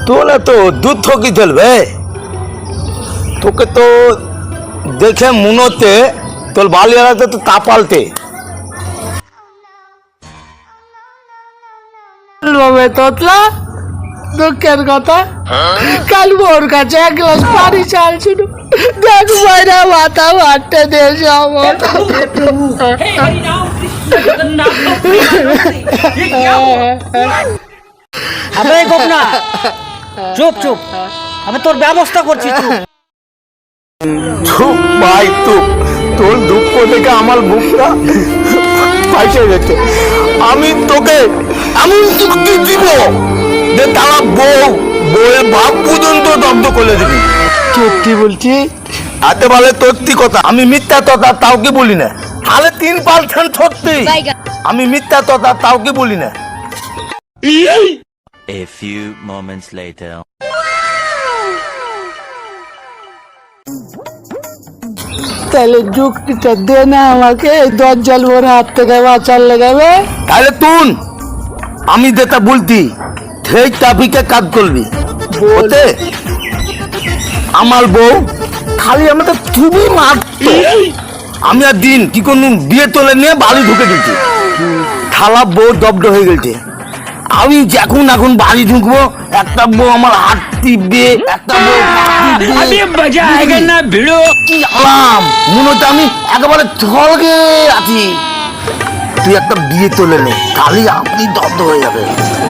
তোলে তো দুধ থকি চলবে। তোকে তো দেখে মনতে তোর বালিয়ালাতে তো তাপালতে তোতলা দুঃখের কথা। কাল ওর কাছে এক গ্লাস পানি চাল শুধু দেখ বাইরে মাথা মারতে দেশ আমার। আবে গোপনা চুপ চুপ, আমি তোর ব্যবস্থা করছি। চুপ ভাই, তোর দুঃখ দেখে আমার বুকটা ফাইটে গেছে। আমি তোকে এমন চুক্তি দিব যে তারা বউয়ের ভাব পর্যন্ত দগ্ধ করে দিবি। সত্যি বলছি? এতে বলে সত্যি কথা, আমি মিথ্যা কথা তাও কি বলি না। তাহলে 3% সত্যি, আমি মিথ্যা কথা তাও কি বলি না। A few moments later. তাহলে যুক্তিটা দে না আমাকে, এই দজ্জাল মোর হাত থেকে বাঁচার লাগাবে। তাহলে তুই আমি যেটা বলতি সেই ট্রাফিকে কাজ করবি। বলতে আমার বউ খালি আমাকে খুবই মারতো। আমি আর দিন কি কোনো বিয়ে তোলে নিয়ে বাড়ি ঢুকে দিচ্ছি, থালা বউ দগ্ধ হয়ে গেছে। আমি যখন এখন বাড়ি ঢুকবো, একটা বউ আমার হাত টিপবে, একটা বউ কি আলাম মনে হচ্ছে আমি একেবারে স্বর্গে আছি। তুই একটা বিয়ে তোলে নে, খালি আপনি দগ্ধ হয়ে যাবে।